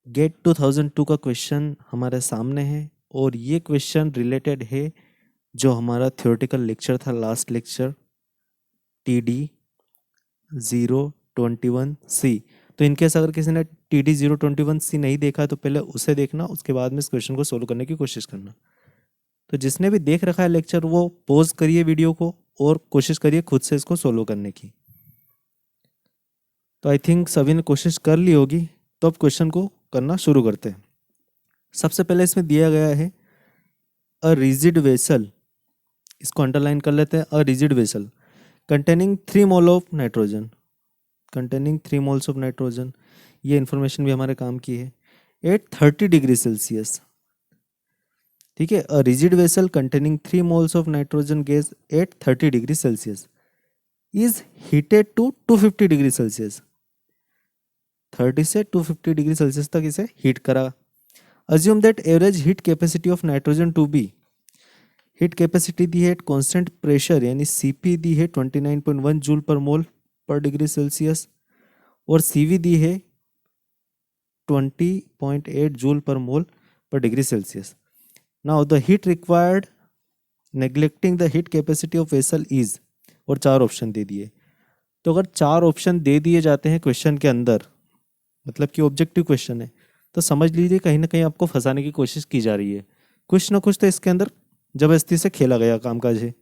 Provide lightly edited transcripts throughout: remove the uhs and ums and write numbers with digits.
Gate 2002 का question हमारे सामने है और ये क्वेश्चन रिलेटेड है जो हमारा थ्योरेटिकल लेक्चर था, लास्ट लेक्चर TD 021C। तो इनकेस अगर किसी ने TD 021C नहीं देखा तो पहले उसे देखना, उसके बाद में इस क्वेश्चन को सोल्व करने की कोशिश करना। तो जिसने भी देख रखा है लेक्चर वो पॉज करिए वीडियो को और कोशिश करिए खुद से इसको सोल्व करने की। तो आई थिंक सभी ने कोशिश कर ली होगी, तो अब क्वेश्चन को करना शुरू करते हैं। सबसे पहले इसमें दिया गया है अ रिजिड वेसल, इसको अंडरलाइन कर लेते हैं। अ rigid vessel containing 3 mole of nitrogen, containing 3 moles of nitrogen, ये इन्फॉर्मेशन भी हमारे काम की है। एट 30 डिग्री सेल्सियस, ठीक है। A rigid vessel containing 3 moles of nitrogen gas at 30 degree Celsius is heated to 250 degree Celsius. 30 से 250 डिग्री सेल्सियस तक इसे हीट करा। Assume that average heat capacity of nitrogen to be, heat capacity दी है constant pressure यानी C P दी है 29.1 joule पर मोल पर डिग्री सेल्सियस और सीवी दी है 20.8 जूल पर मोल पर degree Celsius. Now the heat required neglecting the heat capacity of vessel is, और 4 ऑप्शन दे दिए। तो अगर 4 ऑप्शन दे दिए जाते हैं क्वेश्चन के अंदर, मतलब कि ऑब्जेक्टिव क्वेश्चन है, तो समझ लीजिए कहीं ना कहीं आपको फंसाने की कोशिश की जा रही है। कुछ ना कुछ तो इसके अंदर जबरदस्ती से खेला गया कामकाज है।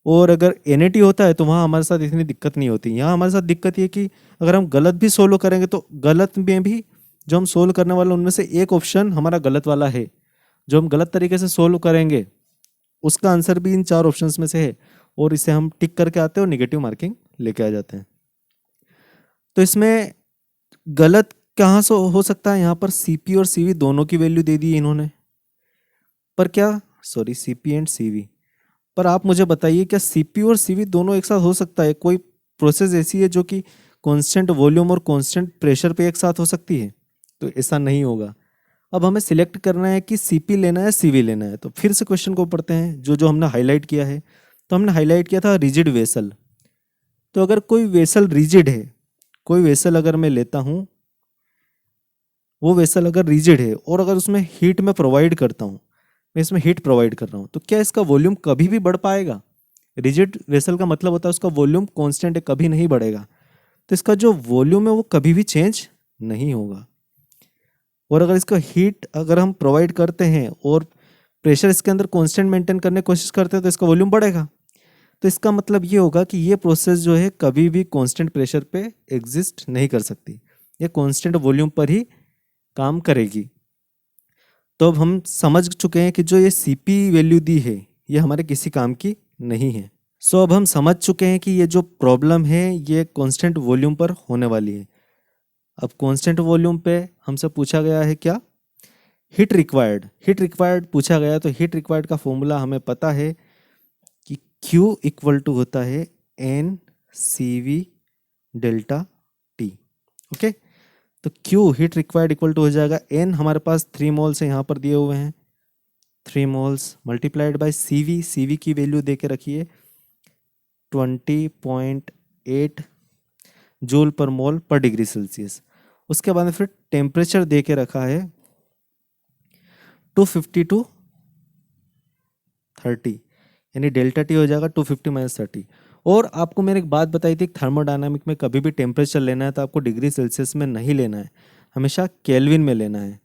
और अगर NAT होता है तो वहाँ हमारे साथ इतनी दिक्कत नहीं होती। यहाँ हमारे साथ दिक्कत ये कि अगर हम गलत भी सोल्व करेंगे तो गलत में भी जो हम सोल्व करने वाले उनमें से एक ऑप्शन हमारा गलत वाला है। जो हम गलत तरीके से सोल्व करेंगे उसका आंसर भी इन 4 ऑप्शंस में से है और इसे हम टिक करके आते हैं और निगेटिव मार्किंग लेके आ जाते हैं। तो इसमें गलत कहाँ से हो सकता है? यहाँ पर CP और CV दोनों की वैल्यू दे दी इन्होंने, पर क्या, सॉरी, CP एंड CV। पर आप मुझे बताइए क्या CP और CV दोनों एक साथ हो सकता है? कोई प्रोसेस ऐसी है जो कि कांस्टेंट वॉल्यूम और कांस्टेंट प्रेशर पे एक साथ हो सकती है? तो ऐसा नहीं होगा। अब हमें सिलेक्ट करना है कि CP लेना है CV लेना है। तो फिर से क्वेश्चन को पढ़ते हैं जो जो हमने हाईलाइट किया है। तो हमने हाईलाइट किया था रिजिड वेसल। तो अगर कोई वेसल रिजिड है, कोई वेसल अगर मैं लेता हूँ, वो वेसल अगर रिजिड है और अगर उसमें हीट में प्रोवाइड करता हूँ, मैं इसमें हीट प्रोवाइड कर रहा हूँ, तो क्या इसका वॉल्यूम कभी भी बढ़ पाएगा? रिजिड वेसल का मतलब होता है उसका वॉल्यूम कांस्टेंट है, कभी नहीं बढ़ेगा। तो इसका जो वॉल्यूम है वो कभी भी चेंज नहीं होगा। और अगर इसका हीट अगर हम प्रोवाइड करते हैं और प्रेशर इसके अंदर कांस्टेंट मेंटेन करने की कोशिश करते हैं तो इसका वॉल्यूम बढ़ेगा। तो इसका मतलब ये होगा कि ये प्रोसेस जो है कभी भी कांस्टेंट प्रेशर पे एग्जिस्ट नहीं कर सकती, ये कांस्टेंट वॉल्यूम पर ही काम करेगी। तो अब हम समझ चुके हैं कि जो ये CP वैल्यू दी है ये हमारे किसी काम की नहीं है। सो अब हम समझ चुके हैं कि ये जो प्रॉब्लम है ये कांस्टेंट वॉल्यूम पर होने वाली है। अब कांस्टेंट वॉल्यूम पे हमसे पूछा गया है क्या? Heat required. हीट रिक्वायर्ड पूछा गया, तो हीट रिक्वायर्ड का फॉर्मूला हमें पता है कि Q इक्वल टू होता है NCV डेल्टा T। ओके, तो Q heat required equal to हो जाएगा N, हमारे पास 3 मोल्स हैं यहाँ पर दिए हुए हैं, 3 मोल्स मल्टीप्लाइड बाय CV की वैल्यू दे के रखिए 20.8 जूल पर मोल पर डिग्री सेल्सियस। उसके बाद फिर टेम्परेचर दे के रखा है 250 टू 30, यानी डेल्टा T हो जाएगा 250 माइनस 30। और आपको मैंने एक बात बताई थी, थर्मोडायनामिक में कभी भी टेम्परेचर लेना है तो आपको डिग्री सेल्सियस में नहीं लेना है, हमेशा केल्विन में लेना है।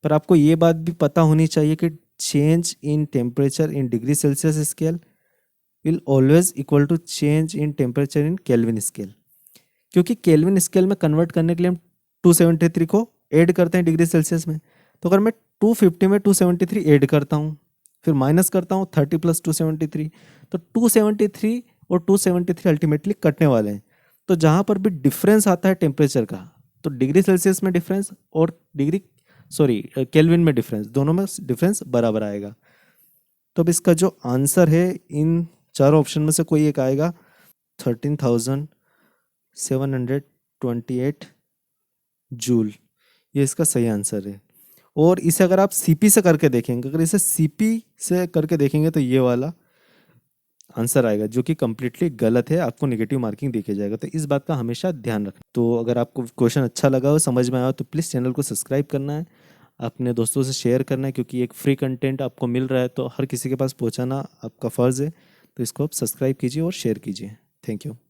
पर आपको ये बात भी पता होनी चाहिए कि change in temperature in degree Celsius scale will always equal to change in temperature in kelvin scale. क्योंकि केल्विन स्केल में कन्वर्ट करने के लिए हम 273 को ऐड करते हैं डिग्री सेल्सियस में। तो अगर मैं 250 में 273 ऐड करता हूँ फिर माइनस करता हूँ 30 प्लस 273, तो 273 और 273 अल्टीमेटली कटने वाले हैं। तो जहाँ पर भी डिफरेंस आता है टेम्परेचर का, तो डिग्री सेल्सियस में डिफरेंस और केल्विन में डिफरेंस, दोनों में डिफरेंस बराबर आएगा। तो अब इसका जो आंसर है इन चारों ऑप्शन में से कोई एक आएगा, 13,728 जूल, ये इसका सही आंसर है। और इसे अगर आप CP से करके देखेंगे, अगर इसे CP से करके देखेंगे तो ये वाला आंसर आएगा, जो कि कम्प्लीटली गलत है, आपको नेगेटिव मार्किंग देके जाएगा। तो इस बात का हमेशा ध्यान रखना। तो अगर आपको क्वेश्चन अच्छा लगा हो, समझ में आया हो, तो प्लीज़ चैनल को सब्सक्राइब करना है, अपने दोस्तों से शेयर करना है, क्योंकि एक फ्री कंटेंट आपको मिल रहा है तो हर किसी के पास पहुंचाना आपका फ़र्ज़ है। तो इसको आप सब्सक्राइब कीजिए और शेयर कीजिए। Thank you.